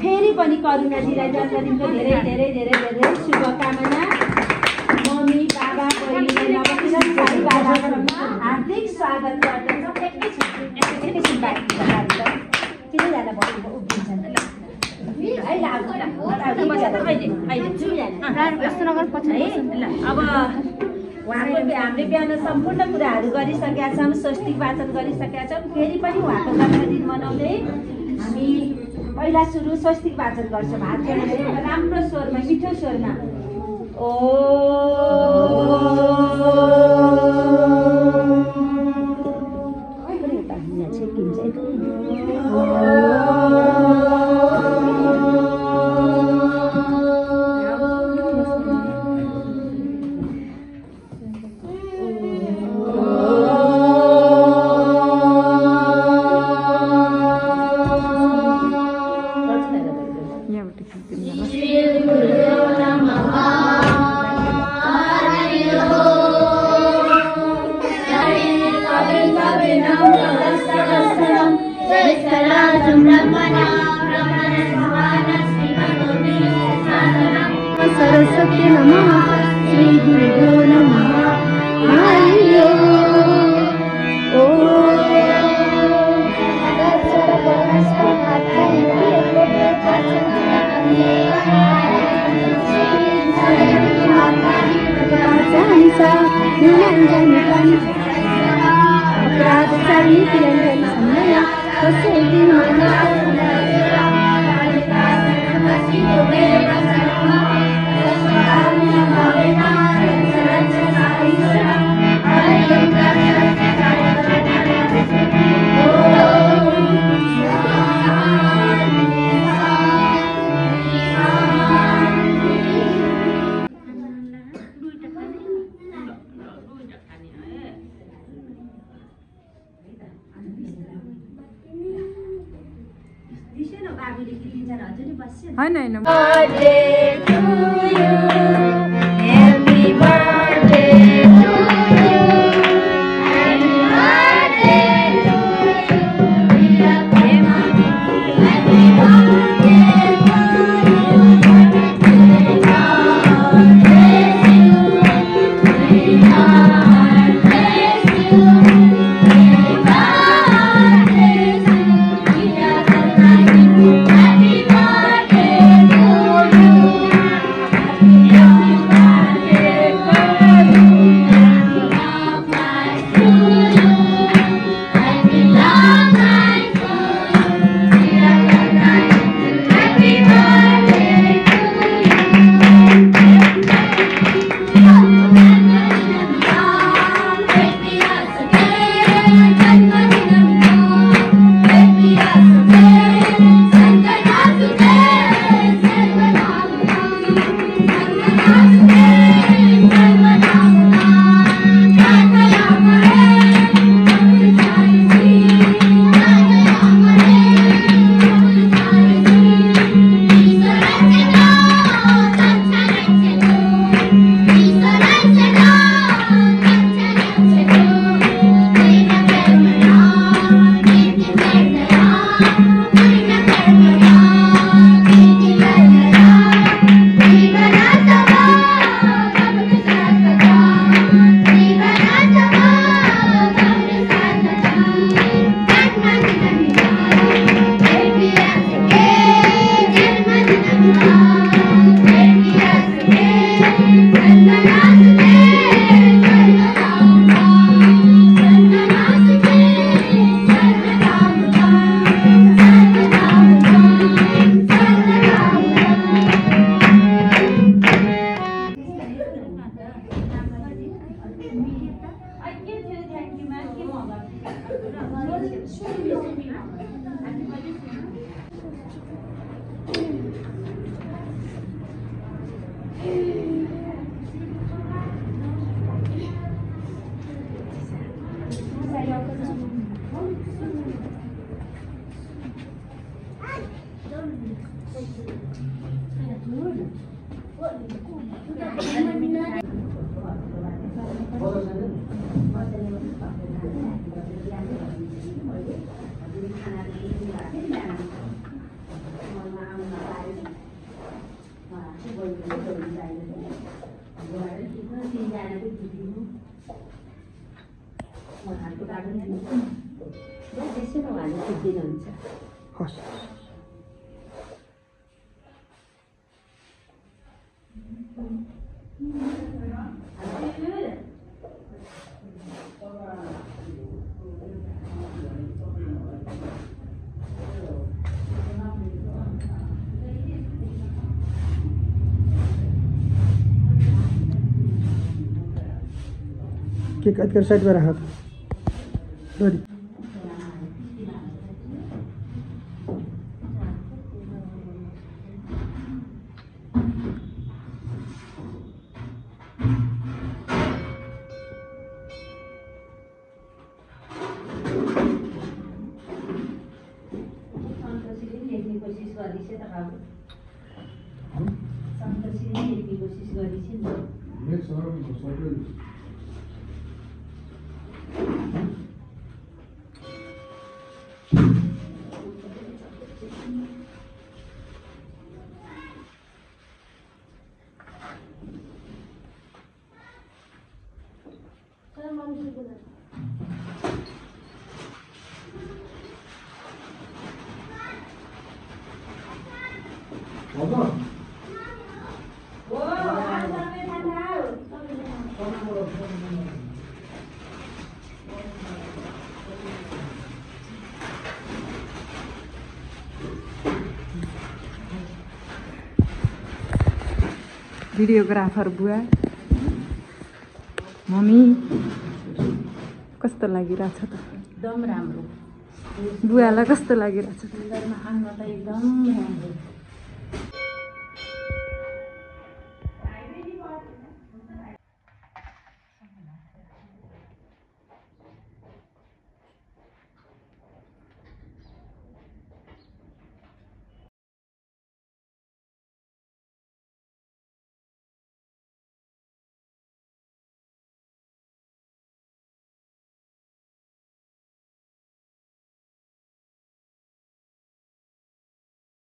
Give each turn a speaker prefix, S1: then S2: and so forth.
S1: फेरि पनि करुणाजीलाई जन्मदिनको धेरै धेरै धेरै धेरै शुभकामना। मम्मी बाबा बहिनीलाई नबकिन बाबामा हार्दिक स्वागत गर्दछौँ। एकैछिन बाँकी छ किनजना बसेको उभिन्छन् अब उहाँको हामीले बिहान सम्पूर्ण कुराहरू गरिसकेका छौँ, स्वस्तिक वाचन गरिसकेका छौँ। फेरि पनि उहाँको जन्मदिन मनाउँदै हामी पहिला सुरु स्वस्तिक वाचन गर्छौँ। हात जोडेर राम्रो स्वरमा मिठो स्वरमा ओ
S2: सरस्वती नमः श्री गुरुभ्यो नमः हरि ओम।
S1: उहाँहरूको बाटो दिन्छु त्यसै न उहाँले सिद्धिनुहुन्छ
S3: हस् केक अत्कर साइडमा राख डोरी
S1: सन्तोषीले लेख्ने कोसिस गर्दैछ त बाबु सन्तोषीले लेख्ने कोसिस गर्दैछ नि
S4: भिडियोग्राफर बुवा मम्मी कस्तो लागिरहेछ त
S1: एकदम राम्रो
S4: बुवालाई कस्तो लागिरहेछ
S1: सुन्दरमा आउन त एकदम राम्रो